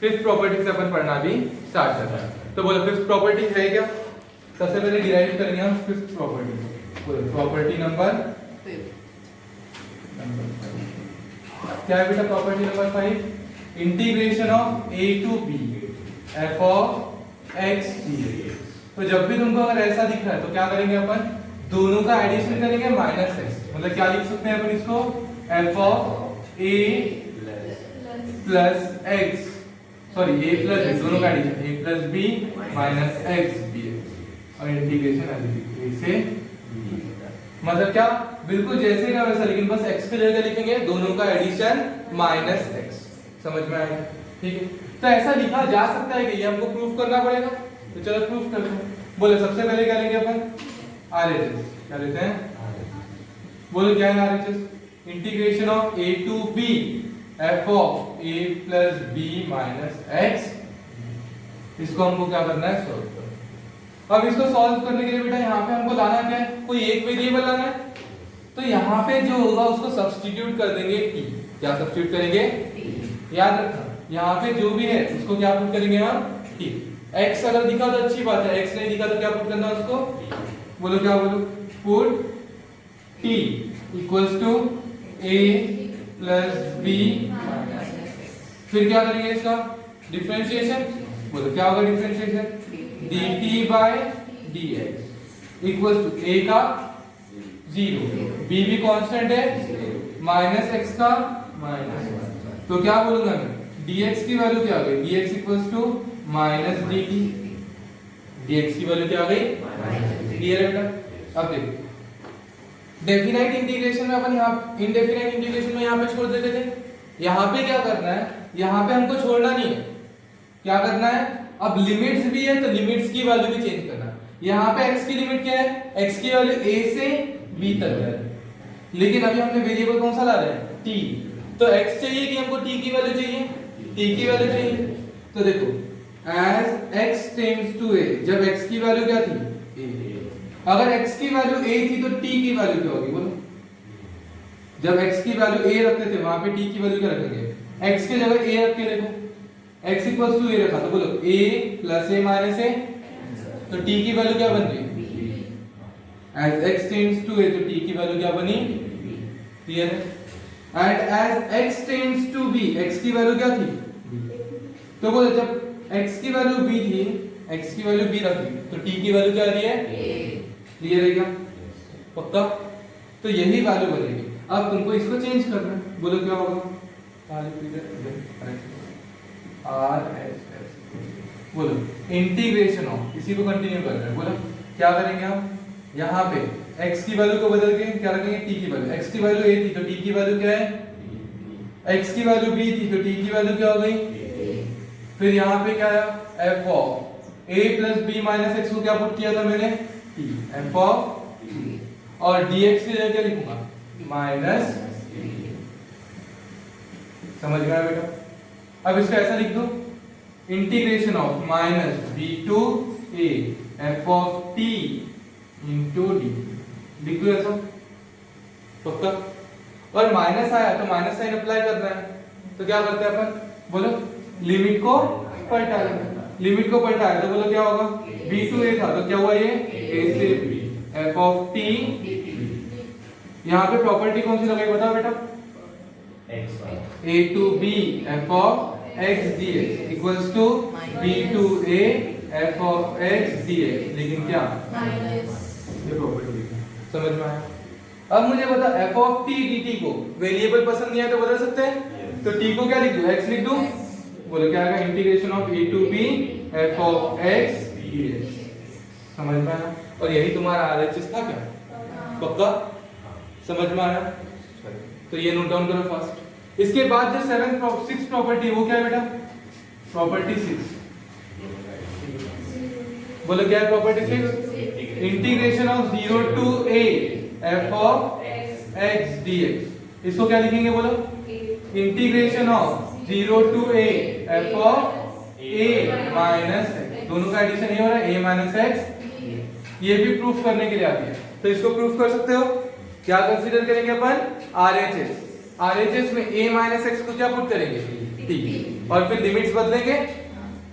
Fifth property से अपन पढ़ना भी स्टार्ट करना है। तो बोलो फिफ्थ प्रॉपर्टी है क्या? सबसे पहले डिराइव करेंगे हम फिफ्थ प्रॉपर्टी। बोलो प्रॉपर्टी नंबर क्या है बेटा? Property number 5, integration of a to b f of x dx। तो जब भी तुमको अगर ऐसा दिख रहा है तो क्या करेंगे अपन? दोनों का एडिशन करेंगे माइनस x। मतलब क्या लिख सकते हैं अपन इसको? f of a plus x, sorry a plus x, दोनों का addition a plus b minus x dx और इंटीग्रेशन a से b। मतलब क्या? बिल्कुल जैसे का वैसा, लेकिन बस x की जगह लिखेंगे दोनों का एडिशन माइनस x। समझ में आया? ठीक है। तो ऐसा लिखा जा सकता है कि ये हमको प्रूफ करना पड़ेगा। तो चलो प्रूफ करते हैं। बोले सबसे पहले क्या लेंगे अपन? RHS। क्या लेते हैं? बोलो क्या है RHS? Integration of a to b f of a plus b minus x। इसको हमको क्या करना है? सॉल्व करना। अब इसको सॉल्व करने के लिए बेटा यहाँ पे हमको लाना क्या है? कोई एक वेरिएबल लाना है। तो यहाँ पे जो होगा उसको सब्स्टिट्यूट कर देंगे t। क्या सब्स्टिट्यूट करेंगे? t। याद रखना यहाँ पे जो भी है उसको क्या पुट करेंगे हम? t। x अगर दिखा तो अच्छी बात है, x नहीं दिखा तो क्या पुट करना है उसको? बोलो क्या? बोलो put t equals to a plus b। फिर क्या करेंगे इसका? डिफरेंशिएशन। बोलो क्या होगा differentiation? dt by dx equals to a का 0, b भी कांस्टेंट है, माइनस x का माइनस। तो क्या बोलूंगा मैं? dx की वैल्यू क्या आ गई? dx equals to minus dt। dx की वैल्यू क्या आ गई? क्लियर है बेटा? अब देखो डेफिनाइट इंटीग्रेशन में अपन यहाँ, इनडेफिनाइट इंटीग्रेशन में यहाँ पे छोड़ देते थे। यहाँ पे क्या करना है? यहाँ पे हमको छोड़ना नहीं है। क्या करना है? अब लिमिट्स भी है तो लिमिट्स की वैल्यू भी चेंज करना है। यहाँ पे x की लिमिट क्या है? x की वैल्यू a से b तक है, लेकिन अभी हमने वेरिएबल कौन सा ला रहे हैं? t। तो x चाहिए कि हमको t की वैल्यू चाहिए? t की वैल्यू चाहिए। तो देखो as x tends to a, जब x की वैल्यू क्या थी? a। अगर x की वैल्यू a थी तो t की वैल्यू क्या होगी? बोलो। जब x की वैल्यू a रखते थे वहां पे t की वैल्यू क्या रखेंगे? x की जगह a रख के देखो, x इक्वल्स टू a रखा तो बोलो a plus a minus a। तो t की वैल्यू क्या बन गई? as x tends to a तो t की वैल्यू क्या बनी? क्लियर है? And as x tends to b, x की वैल्यू क्या थी? तो बोलो जब x की वैल्यू b थी, x की वैल्यू b रखी तो t की वैल्यू क्या आ रही है? क्लियर है क्या? पक्का? तो यही वैल्यू बनेगी। अब तुमको इसको चेंज करना है। बोलो क्या होगा? बोलो इंटीग्रेशन ऑफ, इसी को कंटिन्यू कर रहे हैं। बोलो क्या करेंगे हम? यहाँ पे x की वैल्यू को बदल के क्या रखेंगे? t की वैल्यू। x की वैल्यू a थी तो t की वैल्यू क्या है? x की वैल्यू b थी तो t की वैल्यू क्या हो गई? फिर यहाँ पे क्या है? f of a plus b minus x को क्या पुट किया था मैंने? t। f ऑफ और dx की जगह क्या लिखूंगा? माइनस। समझ में आया बेटा? अब इसको ऐसा लिख दो, integration of minus b to a f of t into d। लिख दो ऐसा? पक्का? और माइनस आया तो माइनस साइन अप्लाई करना है। तो क्या करते हैं अपन? बोलो लिमिट को पलटा लेना। लिमिट को पलटाया तो बोलो क्या होगा? b टू a था तो क्या हुआ? ये a से b f ऑफ t। यहाँ पे प्रॉपर्टी कौन सी लगाई बताओ बेटा? a to b f of x dx equals to b to a f of x dx, लेकिन क्या? ये प्रॉपर्टी लिखी। समझ में आया? अब मुझे बता f ऑफ t dt को वेरिएबल पसंद नहीं है तो बदल सकते हैं। तो t को क्या लिख दूं? x लिख दूं। बोलो क्या आएगा? Integration of a to b f of x dx। समझ में आया? और यही तुम्हारा RHS था क्या? पक्का? समझ में आया? तो ये नोट डाउन करो फर्स्ट। इसके बाद जो सिक्स प्रॉपर्टी वो क्या है बेटा? प्रॉपर्टी 6। बोलो क्या है property 6? Integration of 0 to a f of x dx। इसको क्या लिखेंगे? बोलो integration of 0 to a f of a minus x। दोनों का एडिशन ये हो रहा है a माइनस x। ये भी प्रूफ करने के लिए आती है, तो इसको प्रूफ कर सकते हो। क्या कंसीडर करेंगे अपन? RHS। RHS में a माइनस x को क्या पुट करेंगे? t। और फिर लिमिट्स बदलेंगे,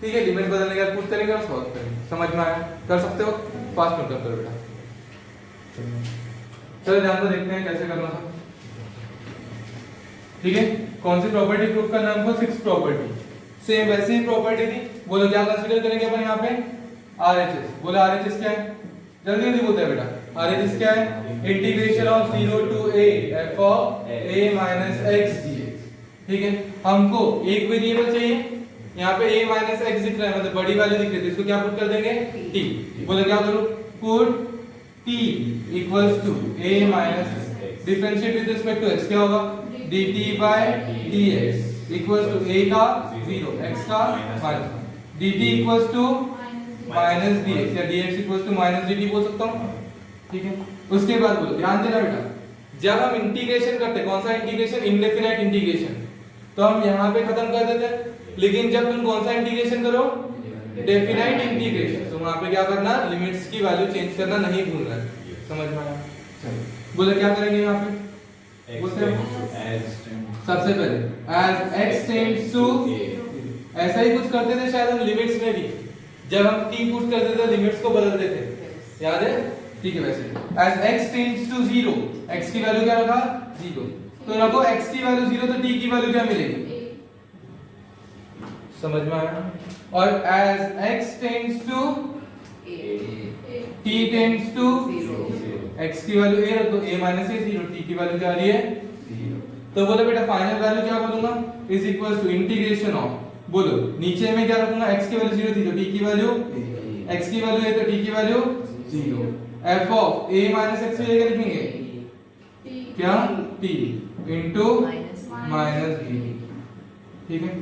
ठीक है, लिमिट बदलने के बाद पुट करेंगे और सॉल्व करेंगे। समझ में आया? कर सकते हो, फास्ट नोट करो बेटा। चलो ध्यान से देखते हैं कैसे करना था। ठीक है, कौन सी प्रॉपर्टी प्रूफ करना है हमको? 6 प्रॉपर्टी। सेम वैसे ही प्रॉपर्टी थी। बोलो क्या कंसीडर करेंगे अपन यहाँ पे? RHS। बोलो RHS क्या है? जल्दी जल्दी बोलते हैं बेटा। RHS क्या है? Integration of 0 to a f of a minus x dx। ठीक है, हमको एक वेरिएबल चाहिए, यहाँ पे a minus x दिख रहा है, मतलब बड़ी वाली दिख रही है, इसको क्या पुट कर देंगे? t। बोलो क्या करूँ? Put t equals to a minus x, differentiate with respect to x, क्या होगा? dt by dx equals to a का 0, x का minus, dt equals to minus dx या dx equals to minus dt बोल सकता हूँ। ठीक है, उसके बाद बोलो, ध्यान देना बेटा, जब हम इंटीग्रेशन करते हैं, कौन सा इंटीग्रेशन? इनडेफिनाइट इंटीग्रेशन, तो हम यहाँ पे खत्म कर देते हैं। लेकिन जब तुम कौन सा इंटीग्रेशन करो? डेफिनाइट इंटीग्रेशन, तो वहां पे क्या करना? लिमिट्स की वैल्यू चेंज करना नहीं भूलना। समझ में आया? चलो बोलो क्या करेंगे यहाँ पे? सबसे पहले as x tends to, ऐसा ही कुछ करते थे शायद हम लिमिट्स में भी, जब हम t पुट करते थे लिमिट्स को बदलते थे, याद है? ठीक है, वैसे as x tends to 0, x की वैल्यू क्या रखा? 0, तो रखो x की वैल्यू 0, तो t की वैल्यू क्या मिलेगी? समझ में आया? और as x tends to t tends to 0, x की वैल्यू a रख दो, a minus a 0, t की वैल्यू क्या आ रही है? 0। तो बोलो बेटा फाइनल वैल्यू क्या बोलूंगा? Is equals to integration of, बोलो नीचे में क्या रखूंगा? x की वैल्यू 0 थी, तो t की वैल्यू, x की वैल्यू है तो t की value 0, f of a minus x क्या लिखेंगे? क्या? t into minus b। ठीक है,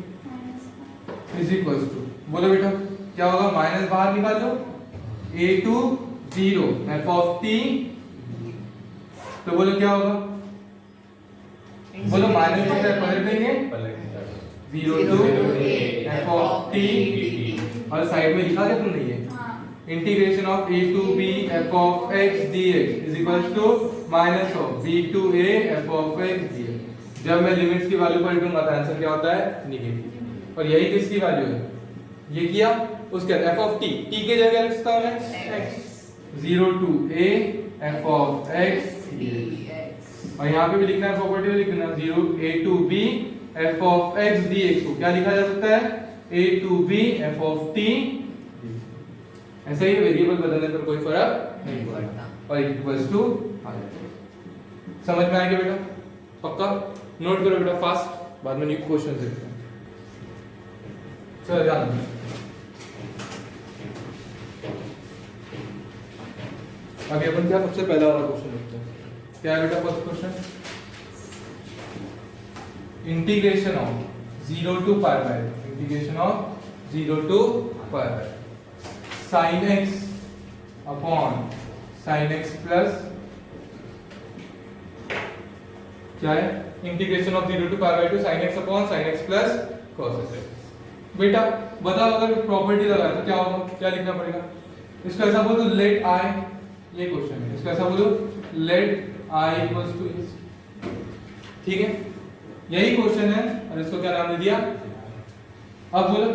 इज इक्वल्स टू, बोलो बेटा क्या होगा? माइनस बाहर निकाल लो, a to 0 f of t, तो बोलो क्या होगा? बोलो माइनस को पलट देंगे, 0 to f of t, और साइड में लिखा क्या तुमने? ये integration of a to b f of x dx is equals to minus of b to a f of x dx। जब मैं लिमिट्स की वैल्यू पलटूंगा तो आंसर क्या होता है? नेगेटिव। और यही किसकी वैल्यू है? ये किया, उसके बाद f of t, t के जगह लिखता हूं मैं x, 0 to a f of x dx, और यहाँ पे भी लिखना है, प्रॉपर्टी में लिखना 0 a to b f of x dx को क्या लिखा जा सकता है? a to b f of t। ऐसे ही वेरिएबल बदलने पर कोई फर्क नहीं पड़ता, और इक्वल्स टू आ जाएगा। समझ में आएगा बेटा? पक्का? नोट करो बेटा फास्ट, बाद में न्यू क्वेश्चन देखते हैं। चलो ध्यान दो, अभी अपन क्या सबसे पहला वाला क्वेश्चन देखते हैं। क्या है बेटा first question? Integration of 0 to pi by, integration of 0 to pi by sin x upon sin x plus क्या है? Integration of 0 to pi by 2 sin x upon sin x plus cos x। बेटा बताओ अगर property लगाए तो क्या होगा? क्या लिखना पड़ेगा? इसको ऐसा बोलो लेट i, ये क्वेश्चन है, इसको ऐसा बोलो let i equals to is. ठीक है, यही क्वेश्चन है, और इसको क्या नाम दे दिया? अब बोलो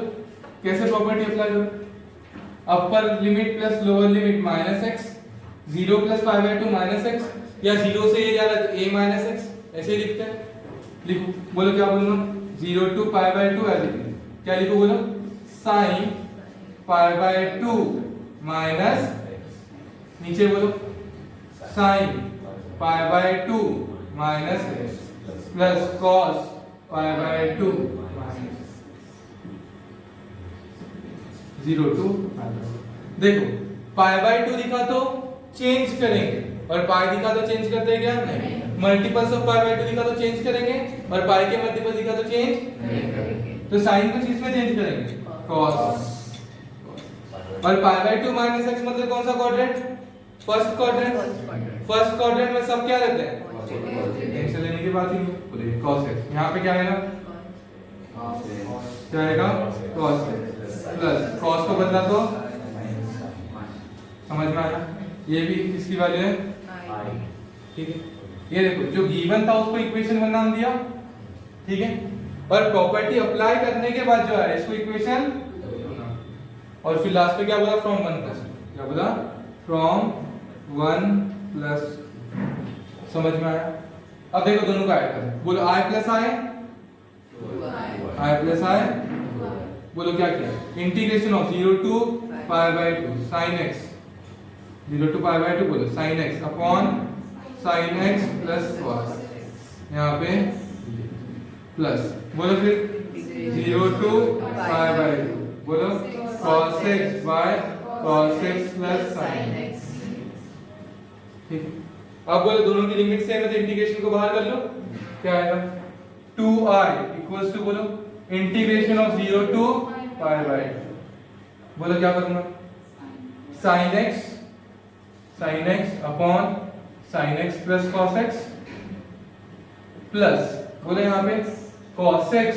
कैसे प्रॉपर्टी अप्लाई करो? अपर limit plus lower limit minus x, 0 plus pi by 2 minus x, या 0 से ये जा रहा है a माइनस एक्स, ऐसे ही लिखते हैं। लिखो, बोलो क्या बोलूंगा? 0 to पाई बाय 2 ऐसे क्या लिखो? बोलो साइन पाई बाय 2 माइनस, नीचे बोलो sine pi by 2 minus x plus cos pi by 2 minus 0 to देखो पाई बाय 2 दिखा तो चेंज करेंगे, और पाई दिखा तो चेंज करते हैं क्या? नहीं। मल्टीपल्स ऑफ पाई बाय 2 दिखा तो चेंज करेंगे, और पाई के मल्टीपल दिखा तो चेंज नहीं करेंगे। तो साइन को किस में चेंज करेंगे? कॉस। और पाई बाय 2 माइनस एक्स मतलब कौन सा quadrant? First quadrant. First quadrant में सब क्या रहते हैं? एक्स लेने की बात ही बोलिए cos x। यहाँ पे क्या आएगा? क्या आएगा? cos x प्लस cos को बदला तो समझ में आया? ये भी किसकी वैल्यू है? ठीक है, ये देखो जो गिवन था उसको इक्वेशन 1 नाम दिया, ठीक है, और प्रॉपर्टी अप्लाई करने के बाद जो है इसको इक्वेशन, और फिर लास्ट में क्या बोला, फ्रॉम 1 प्लस, क्या बोला, फ्रॉम 1 प्लस। समझ में आया? अब देखो दोनों को ऐड करें, बोलो i plus i, i plus i, बोलो क्या किया, integration of 0 to pi by 2 sin x, 0 to pi by 2 बोलो sin x upon sin x plus cos, यहाँ पे प्लस, बोलो फिर 0 टू पाई बाय 2 बोलो cos x by cos x plus sin x। ठीक है, अब बोलो दोनों की लिमिट सेम है तो इंटीग्रेशन को बाहर कर लो, क्या आएगा, 2i इक्वल्स टू बोलो integration of 0 to pi by 2, बोलो क्या करूंगा, sin x upon sin x plus cos x plus, बोलो यहाँ पे cos x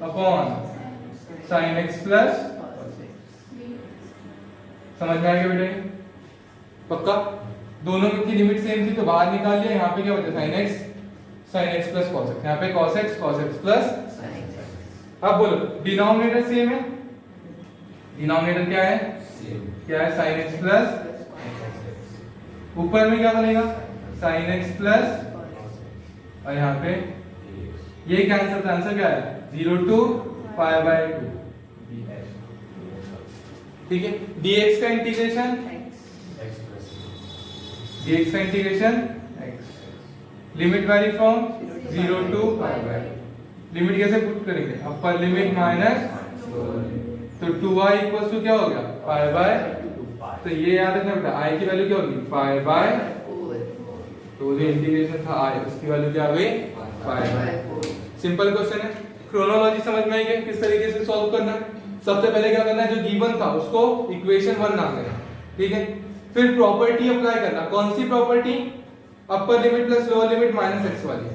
upon sin x plus, समझ में आ गया बेटा? पक्का? दोनों की लिमिट सेम थी तो बाहर निकाल लिया, यहाँ पे क्या बचा, sin x plus cos x, यहाँ पे cos x plus sin x। अब बोलो डिनोमिनेटर सेम है, डिनोमिनेटर क्या है, क्या है, sin x प्लस, ऊपर में क्या बनेगा, sin x प्लस, और यहाँ पे ये कैंसिल, तो आंसर क्या है, 0 टू पाई बाय 2। ठीक है, dx का इंटीग्रेशन, dx का integration x, limit vary from 0 to pi by, limit कैसे पुट करेंगे, अपर लिमिट माइनस, तो 2i इक्वल्स टू क्या हो गया, पाई बाय, तो ये याद रखना बेटा i की वैल्यू क्या होगी, पाई बाय, तो जो इंटीग्रेशन था i उसकी वैल्यू क्या हुई, पाई बाय। सिंपल क्वेश्चन है, क्रोनोलॉजी समझ में आई है किस तरीके से सॉल्व करना है। सबसे पहले क्या करना है, जो गिवन था उसको इक्वेशन 1 नाम देना, ठीक है, फिर प्रॉपर्टी अप्लाई करना, कौन सी property, upper limit plus lower limit minus x वाली,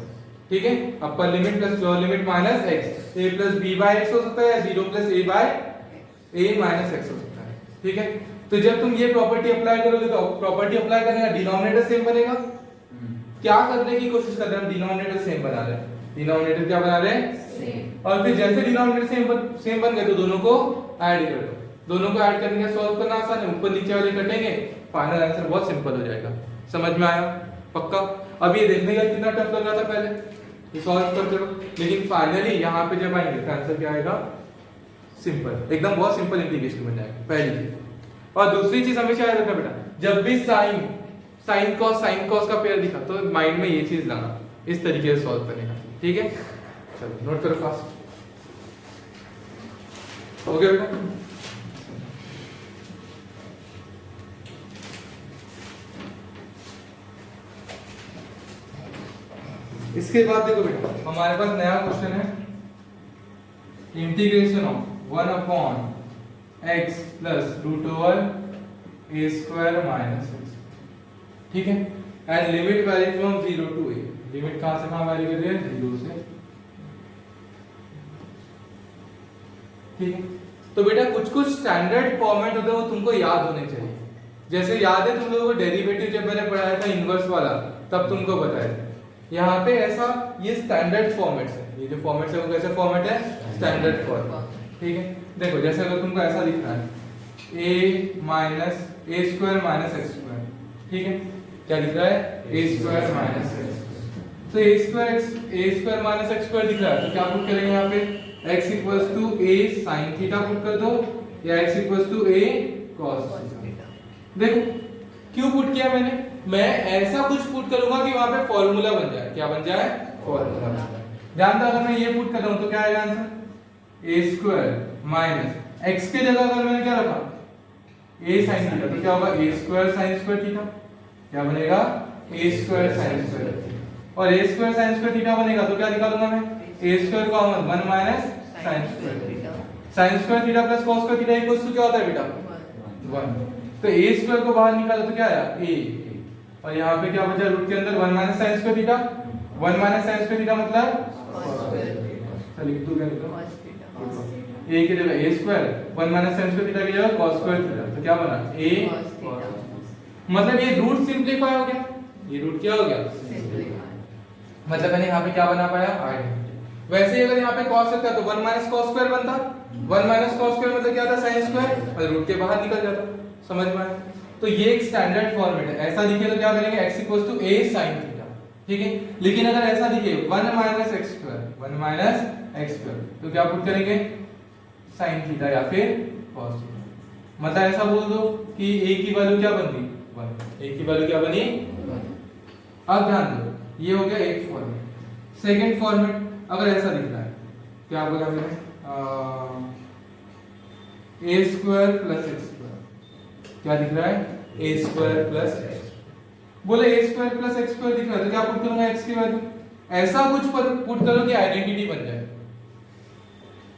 ठीक है, upper limit plus lower limit minus x, a plus b by x हो सकता है या 0 plus a by a minus x हो सकता है, ठीक है। तो जब तुम ये प्रॉपर्टी अप्लाई करोगे तो प्रॉपर्टी अप्लाई करने का डिनोमिनेटर सेम बनेगा, क्या करने की कोशिश कर रहे हैं हम, डिनोमिनेटर सेम बना रहे हैं, डिनोमिनेटर क्या बना रहे हैं सेम, और फिर जैसे डिनोमिनेटर सेम बन गए तो दोनों को ऐड कर दो, दोनों को ऐड करने का सॉल्व करना आसान है, ऊपर नीचे वाले कटेंगे, फाइनल आंसर बहुत सिंपल हो जाएगा। समझ में आया? पक्का? अब ये देखने का कितना टफ लग रहा था पहले, ये सॉल्व करते हो, लेकिन फाइनली यहाँ पे जब आएंगे तो आंसर क्या आएगा, सिंपल, एकदम बहुत सिंपल इंटीग्रेशन बन जाएगा, पहली चीज। और दूसरी चीज हमेशा याद रखना बेटा, जब भी साइन कॉस का पेयर दिखा तो माइंड में ये चीज लाना, इस तरीके से सॉल्व करने का, ठीक है। चलो नोट करो फास्ट, हो गया बेटा? इसके बाद देखो बेटा हमारे पास नया क्वेश्चन है, integration of 1 upon x plus root over a square minus x, ठीक है, and limit vary from 0 to a, limit कहां से कहां वैरी कर रही है, 0 से, ठीक है। तो बेटा कुछ स्टैंडर्ड फॉर्मेट होते हैं वो तुमको याद होने चाहिए, जैसे याद है तुम लोगों को डेरिवेटिव जब मैंने पढ़ाया था इनवर्स वाला, तब तुमको बताया था, यहाँ पे ऐसा ये स्टैंडर्ड फॉर्मेट है, ये जो फॉर्मेट है वो कैसे फॉर्मेट है, स्टैंडर्ड फॉर्मेट, ठीक है। देखो जैसे अगर तुमको ऐसा लिखना है a minus a square minus x square, ठीक है, क्या लिख रहा है, a स्क्वायर माइनस x, तो a square minus x square दिख रहा है, तो क्या पुट करेंगे यहाँ पे, x equals to a sin theta put कर दो, या x equals to a cos theta. देखो क्यों पुट किया मैंने, मैं ऐसा कुछ पुट करूंगा कि वहां पे फॉर्मूला बन जाए, क्या बन जाए, फॉर्मूला बन जाए। ध्यान दो, अगर मैं ये पुट कर रहा हूं तो क्या आएगा answer, a square minus x के जगह अगर मैंने क्या रखा, a sin थीटा, तो क्या होगा, a square sin square theta, क्या बनेगा, a स्क्वायर sin स्क्वायर, और a square sin square theta बनेगा तो क्या निकालूंगा मैं, a square common 1 minus sin square theta, sin square theta plus cos square theta equals to क्या होता है बेटा, 1, तो a स्क्वायर को बाहर निकालो तो क्या आया, a, और यहाँ पे क्या बचा, रूट के अंदर 1 minus sin square theta, 1 minus sin square theta मतलब चल लिख दो, क्या लिखो, a की जगह a square, 1 minus sin square theta की जगह cos स्क्वायर थीटा, तो क्या बना, a, मतलब ये रूट सिंपलीफाई हो गया, ये रूट क्या हो गया, मतलब मैंने यहाँ पे क्या बना पाया, आइडेंटिटी। वैसे ही अगर यहाँ पे cos होता तो 1 माइनस cos स्क्वायर बनता, 1 माइनस cos स्क्वायर मतलब क्या था, sin स्क्वायर, और रूट के बाहर निकल जाता। समझ में आया? तो ये एक स्टैंडर्ड फॉर्मेट है। ऐसा दिखे तो क्या करेंगे, x equals to a sin theta, ठीक है। लेकिन अगर ऐसा दिखे 1 minus x square, 1 minus x square, तो क्या पुट करेंगे, sin थीटा या फिर cos थीटा। मतलब ऐसा बोल दो कि a की वैल्यू क्या बन गई, 1, a की वैल्यू क्या बनी 1। अब ध्यान दो, ये हो गया एक फॉर्मेट। सेकंड फॉर्मेट अगर ऐसा दिख रहा है, क्या बोला मैंने, a square plus x square, क्या दिख रहा है, a स्क्वायर प्लस x, बोले a square plus x square दिख रहा है तो क्या पुट करूंगा, x की वैल्यू ऐसा कुछ पर पुट करो कि आइडेंटिटी बन जाए।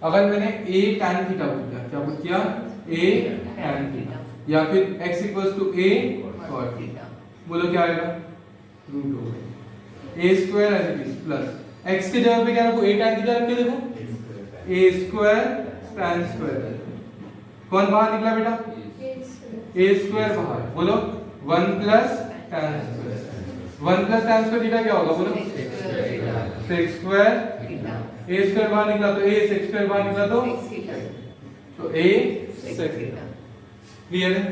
अगर मैंने a tan थीटा पुट किया, क्या पुट किया, a tan थीटा, या फिर x equals to a cos theta, बोलो क्या आएगा, root over a square as it is plus x के जगह पे क्या रखो, a tan थीटा रख के देखो, a स्क्वायर tan स्क्वायर, कौन बाहर निकला बेटा, a स्क्वायर बाहर, बोलो 1 plus tan square, 1 plus tan square theta क्या होगा, बोलो sec स्क्वायर, a स्क्वायर बाहर निकला तो a, sec स्क्वायर बाहर निकला तो a sec थीटा। क्लियर है,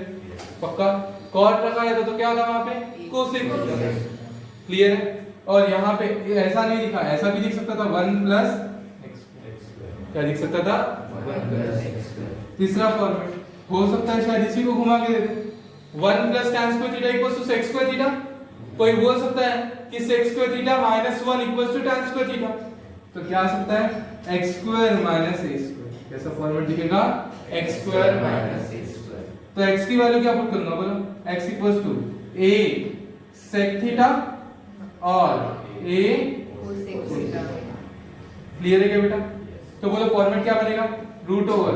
पक्का। cot रखा है तो क्या था वहां पे, cosec थीटा। क्लियर है। और यहाँ पे ऐसा नहीं लिखा, ऐसा भी लिख सकता था 1 प्लस x, क्या लिख सकता था, 1 प्लस x। तीसरा फॉर्मेट हो सकता है शायद इसी को घुमा के दे दे, 1 plus tan square theta equals to sec square theta. कोई बोल सकता है कि sec square theta minus 1 equals to tan square theta, तो क्या आ सकता है x square minus a square. कैसा फॉर्मेट दिखेगा, x square minus a square. तो x की वैल्यू क्या पुट करूंगा, बोलो x equals to a sec theta और a cosec थीटा। क्लियर है क्या बेटा? तो बोलो फॉर्मेट क्या बनेगा, रूट ओवर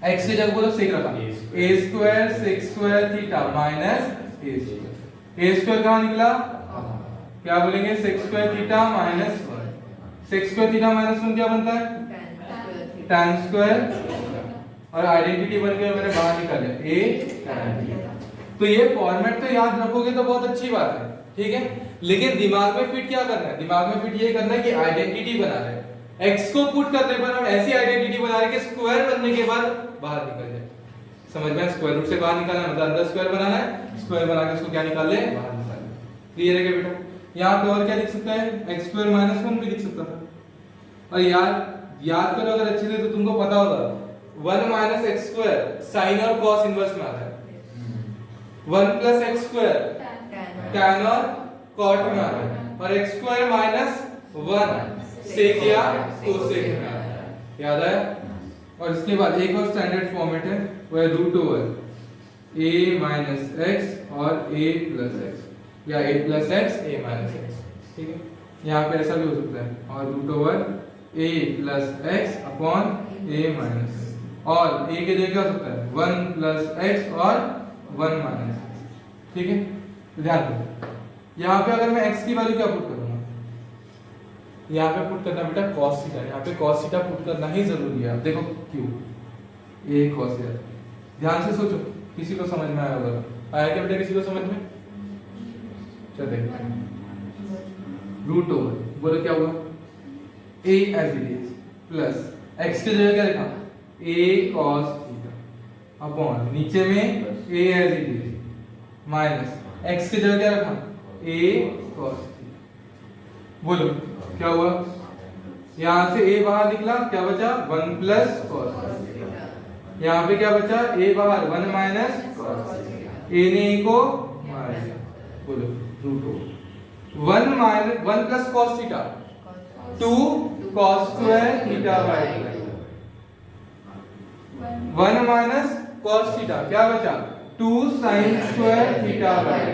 x की जगह बोलो sec रखा, a square sec square theta minus a square. a square कहां निकला, क्या बोलेंगे, sec square theta minus 1। sec square theta minus 1 क्या बनता है, tan स्क्वायर, और आइडेंटिटी बन के मैंने बाहर निकाला a tan थीटा। तो ये फॉर्मेट तो याद रखोगे तो बहुत अच्छी बात है, ठीक है। लेकिन दिमाग में फिट क्या करना है, दिमाग में फिट ये करना है कि आइडेंटिटी बना रहे हैं। x को पुट करने पर हम ऐसी आइडेंटिटी बना रहे हैं कि स्क्वायर बनने के बाद बाहर निकल जाए। समझ में, स्क्वायर रूट से बाहर निकालना है मतलब अंदर स्क्वायर बनाना है, स्क्वायर बना के उसको क्या निकाल ले, बाहर निकाल ले। क्लियर है क्या बेटा? यहाँ पे और क्या लिख सकता है, x स्क्वायर माइनस 1 भी लिख सकता था। और याद करो अगर अच्छे से तो तुमको पता होगा 1 माइनस x स्क्वायर साइन और कॉस इनवर्स में आता है, 1 प्लस x स्क्वायर tan और कॉट में आता है, और x स्क्वायर माइनस 1 सेक या कोसेक में आता है। याद है? और इसके बाद एक और स्टैंडर्ड फॉर्मेट है, वो है root over a minus x और a प्लस x, या a plus x a minus x, ठीक है। यहाँ पे ऐसा भी हो सकता है, और root over a plus x upon a minus, और a के जगह क्या हो सकता है 1 प्लस x और 1 माइनस x, ठीक है। ध्यान दो, यहाँ पे अगर मैं x की वैल्यू क्या पुट करूंगा, यहाँ पे पुट करना बेटा cos थीटा, यहाँ पे cos थीटा पुट करना ही जरूरी है। अब देखो क्यों, a cos थीटा, ध्यान से सोचो, किसी को समझ में आया होगा, आया क्या बेटा किसी को समझ में? चलो देखते हैं, रूट ओवर बोलो क्या हुआ, a as it is plus x की जगह क्या लिखा, a cos थीटा अपॉन नीचे में a as it is minus x की जगह क्या रखा, a cos थीटा। बोलो क्या हुआ, यहां से a बाहर निकला, क्या बचा 1 प्लस cos, यहाँ पे क्या बचा a बाहर 1 माइनस cos, a ने a को मार दिया। बोलो root over 1 plus cos theta 2 cos square theta by 1 minus cos theta, क्या बचा 2 sin स्क्वायर थीटा बाय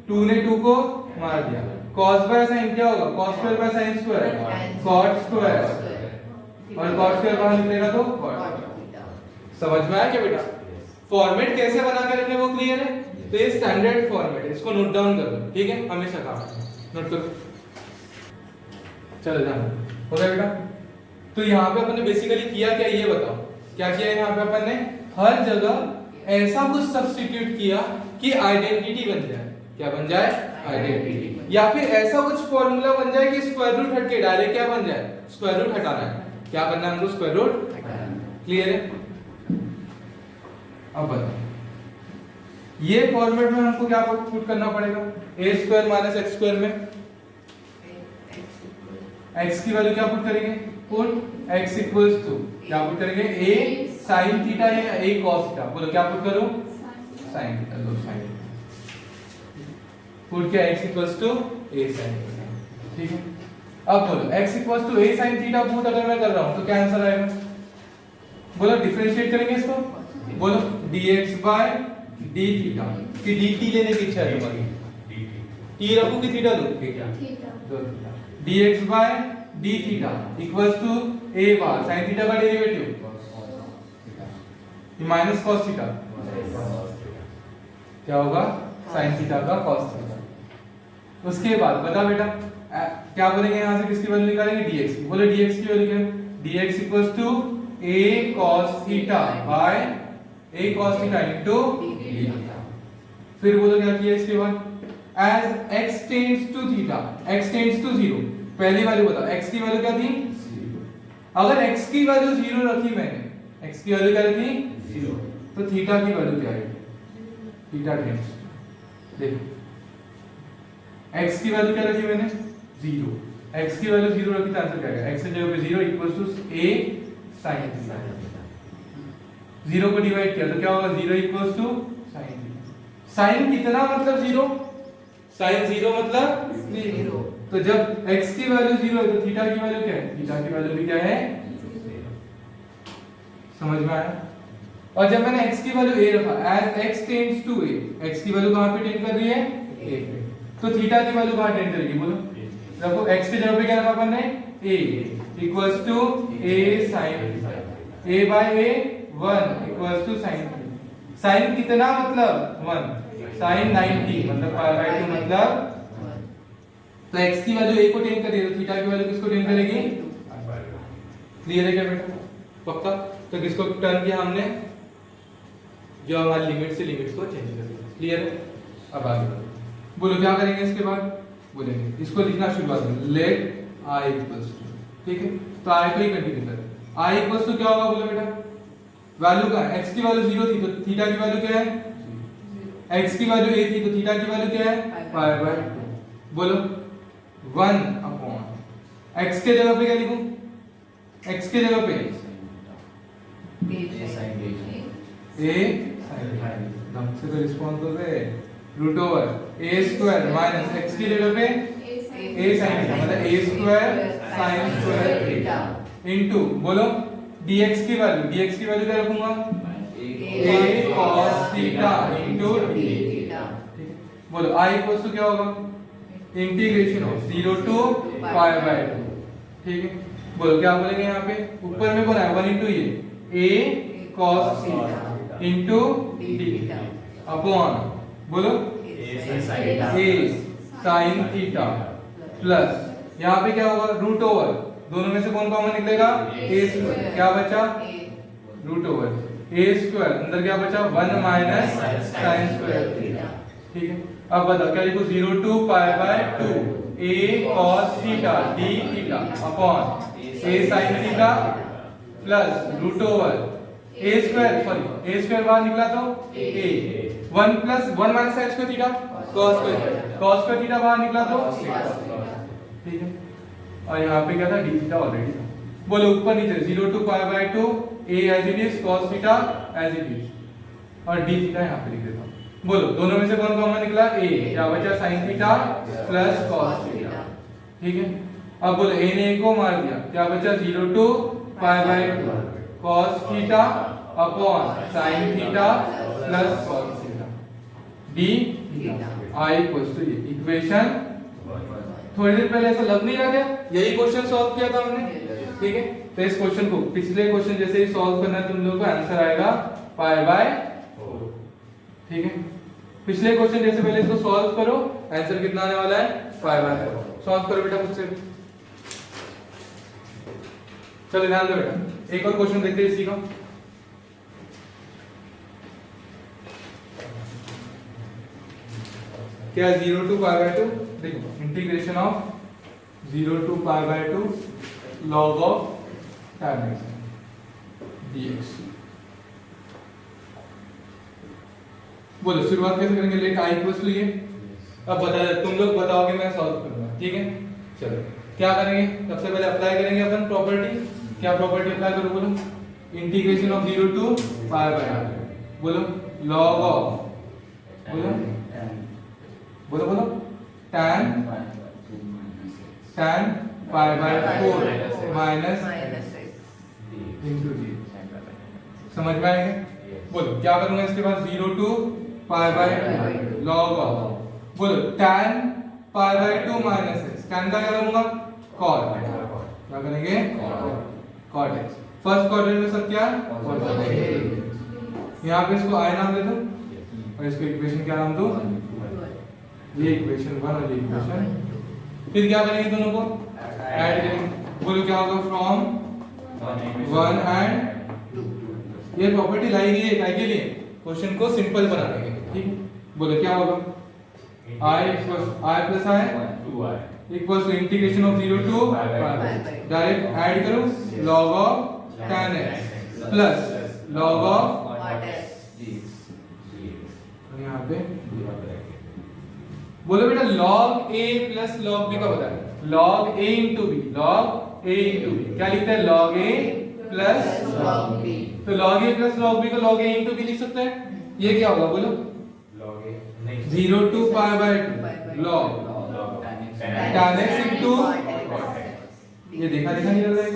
2 ने 2 को मार दिया। cos बाय sin क्या होगा, cos square by sin square cot square, और cot स्क्वायर बाहर निकलेगा तो cot। समझ में आया क्या बेटा? फॉर्मेट कैसे बना के रखने वो क्लियर है? तो ये स्टैंडर्ड फॉर्मेट है, इसको नोट डाउन कर लो, ठीक है, हमेशा काम नोट करो। चलो ध्यान हो गया बेटा? तो यहाँ पे अपन ने बेसिकली किया क्या, ये बताओ क्या किया। यहाँ पे अपन ने हर जगह ऐसा कुछ सब्स्टिट्यूट किया कि आइडेंटिटी बन जाए, क्या बन जाए, आइडेंटिटी। या फिर ऐसा कुछ फॉर्मूला बन जाए कि स्क्वायर रूट हट के डायरेक्ट क्या बन जाए, स्क्वायर रूट हटाना है, क्या करना है हमको, स्क्वायर रूट हटाना। क्लियर है? अब बताओ ये फॉर्मेट में हमको क्या पुट करना पड़ेगा, a square minus x square में x की वैल्यू क्या पुट करेंगे, पुट x इक्वल्स टू क्या पुट करेंगे, a sin थीटा या a cos थीटा, बोलो क्या पुट करो, sin थीटा, लो sin पुट किया x equals to a sin theta. ठीक है, अब बोलो x equals to a sin theta put अगर मैं कर रहा हूं तो क्या आंसर आएगा, बोलो डिफरेंशिएट करेंगे इसको, बोलो dx बाय d थीटा, कि dt लेने की इच्छा है तुम्हारी, t रखो कि थीटा लो, theta, dx by d theta equals to a बार sin थीटा का डेरिवेटिव माइनस cos थीटा, क्या होगा, sin थीटा का cos थीटा। उसके बाद बता बेटा क्या बोलेंगे, यहां से किसकी वैल्यू निकालेंगे, dx की, बोले dx की वैल्यू क्या है, dx equals to a cos theta by a cos theta into d। फिर बोलो क्या किया इसके बाद, as x tends to theta, x tends to 0, पहली वैल्यू बताओ x की वैल्यू क्या थी, 0। अगर x की वैल्यू 0 रखी मैंने, x की वैल्यू क्या रखी, 0, तो थीटा की वैल्यू क्या आएगी, थीटा टेंड्स, देखो x की वैल्यू क्या रखी मैंने, 0, x की वैल्यू 0 रखी तो आंसर क्या आएगा, x की जगह पे 0 equals to a sin theta, 0 को डिवाइड किया तो क्या होगा, 0 equals to sin theta. sin कितना मतलब 0, sin 0 मतलब 0, तो जब x की वैल्यू 0 है तो थीटा की वैल्यू क्या है, थीटा की वैल्यू भी क्या है, समझ में आया। और जब मैंने x की वैल्यू a रखा, as x tends to a, x की वैल्यू कहां पे टेंड कर रही है, a पे, तो थीटा की वैल्यू कहां टेंड करेगी, बोलो, देखो x की जगह पे क्या रखा अपन ने, a equals to a sin a by a 1 equals to sin, sin कितना मतलब 1, sin 90 मतलब पाई बाय 2 मतलब, तो x की वैल्यू a को टेंड कर रही है तो थीटा की वैल्यू किसको टेंड करेगी, क्लियर है क्या बेटा, पक्का। तो किसको टर्न किया हमने, जो हमारी लिमिट से लिमिट्स को चेंज कर दिया, क्लियर है। अब आगे बढ़ो, बोलो क्या करेंगे इसके बाद, बोलेंगे इसको लिखना शुरुआत में, लेट i इक्वल्स टू, ठीक है, तो i को ही कंटिन्यू करें, i इक्वल्स टू क्या होगा, बोलो बेटा वैल्यू का, x की वैल्यू 0 थी तो थीटा की वैल्यू क्या है, x की वैल्यू a थी तो थीटा की वैल्यू क्या है, पाई बाय 2, बोलो 1 अपॉन x के जगह पे क्या लिखूं, x के जगह पे a sin ढंग से तो रिस्पॉन्स तो दे, root over a square minus x की जगह पे a sin थीटा मतलब a square sin square theta into, बोलो dx की वैल्यू क्या रखूंगा, a cos theta into d theta, ठीक है। बोलो i इक्वल्स टू क्या होगा, integration of 0 to pi by 2, ठीक है। बोलो क्या बोलेंगे यहाँ पे, ऊपर में बोला है 1 इनटू ये a cos theta into d upon, बोलो a sin थीटा प्लस यहाँ पे क्या होगा, रूट ओवर, दोनों में से कौन कॉमन निकलेगा, a स्क्वायर, क्या बचा, रूट ओवर a स्क्वायर, अंदर क्या बचा 1 माइनस sin स्क्वायर थीटा, ठीक है। अब बताओ क्या लिखो, 0 to pi by 2 a cos theta d theta upon a sin theta plus root over a square, sorry a square बाहर निकला तो a 1 plus 1 minus sin square theta cos square theta बाहर निकला तो ठीक है। और यहाँ पे क्या था, d थीटा ऑलरेडी था। बोलो ऊपर नीचे 0 to pi by 2 a as it is cos theta as it is और d थीटा यहाँ पे लिख देता हूँ। बोलो दोनों में से कौन कॉमन निकला, a, क्या बचा sin theta plus cos theta, ठीक है। अब बोलो a ने a को मार दिया, क्या बचा 0 to pi by 2 cos theta upon sin theta plus cos theta d theta, i equals to ये इक्वेशन, थोड़ी देर पहले ऐसा लग नहीं रहा क्या, यही क्वेश्चन सॉल्व किया था हमने, ठीक है। तो इस क्वेश्चन को पिछले क्वेश्चन जैसे ही सॉल्व करना है तुम लोगों को, आंसर आएगा पाई बाय 4, ठीक है। पिछले क्वेश्चन जैसे पहले इसको सॉल्व करो, आंसर कितना आने वाला है, पाई बाय 4। सॉल्व करो बेटा मुझसे, चलो ध्यान दो बेटा, एक और क्वेश्चन देखते हैं इसी का। क्या 0 to पाई बाय 2, देखो integration of 0 to pi by 2 log of tan x dx। बोलो शुरुआत कैसे करेंगे, लेट आई इक्वल्स टू ये, अब बता तुम लोग बताओगे मैं सॉल्व करूंगा, ठीक है। चलो क्या करेंगे, सबसे पहले अप्लाई करेंगे अपन प्रॉपर्टी, क्या प्रॉपर्टी अप्लाई करो बोलो, integration of 0 to pi by 2, बोलो log of, बोलो बोलो बोलो tan pi by 4 minus into D, समझ में आएंगे। बोलो क्या करूंगा इसके बाद, 0 to pi by 2 log of, बोलो tan pi by 2 minus x, tan का क्या करूंगा cot, क्या करेंगे cot x, फर्स्ट क्वाड्रेंट में सब क्या है, यहाँ पे इसको i नाम दे दो और इसको इक्वेशन क्या नाम दो, ये इक्वेशन 1 और ये इक्वेशन, फिर क्या करेंगे दोनों को ऐड करेंगे, बोलो क्या होगा फ्रॉम 1 एंड, ये प्रॉपर्टी लाई गई है क्या के लिए, क्वेश्चन को सिंपल बनाने के लिए, ठीक है। बोलो क्या होगा i plus i 2i equals to integration of 0 to direct add करो log of tan x plus log of यहाँ पे बोलो बेटा log a प्लस log b का बताए, log a into b, log a into b क्या लिखता है log a प्लस log b, तो log a प्लस log b को log a into b लिख सकते हैं, ये क्या होगा बोलो log a 0 to pi by 2 log tan x into cot x, ये देखा देखा नहीं लग रहा है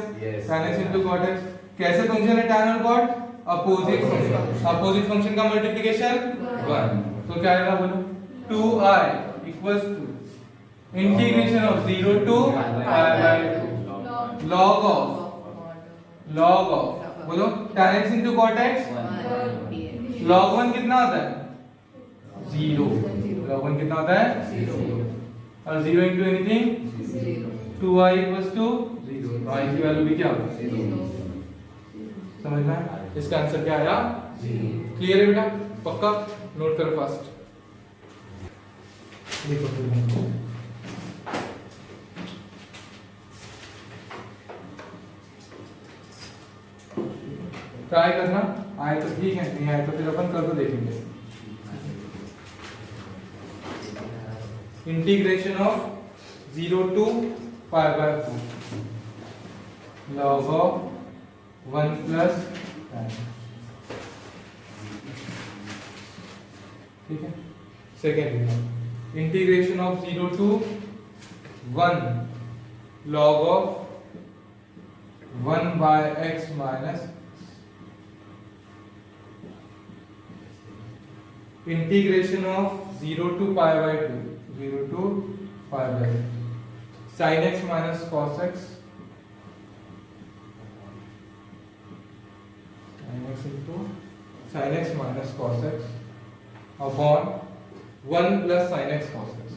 tan x into cot x, कैसे फंक्शन है tan और cot, opposite function, opposite function का मल्टीप्लिकेशन 1, तो क्या आएगा बोलो 2i equals to integration of 0 to pi by 2 log of बोलो tan x into cot x, log 1 कितना होता है 0, log 1 कितना होता है 0 और 0 into anything 2i equals to 0, i की वैल्यू भी क्या होगी 0, समझ में आया, इसका आंसर क्या आया 0, क्लियर है बेटा, पक्का नोट करो फास्ट, देखो ट्राई करना, आए तो ठीक है, नहीं आए तो फिर अपन कल को देखेंगे। Integration of 0 to pi by 2 log of 1 plus tan, ठीक है। Second integration of 0 to 1 log of 1 by x minus, integration of 0 to pi by 2 0 to pi by 2 sin x minus cos x, sin x into sin x minus cos x upon 1 plus sin x cos x,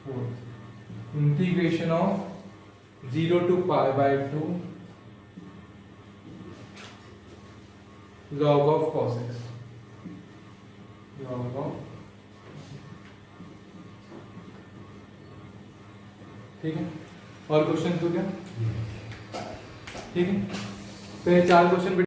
fourth integration of 0 to pi by 2 log of cos x, log of, ठीक है। और question तो क्या, ठीक है, तो ये 4 question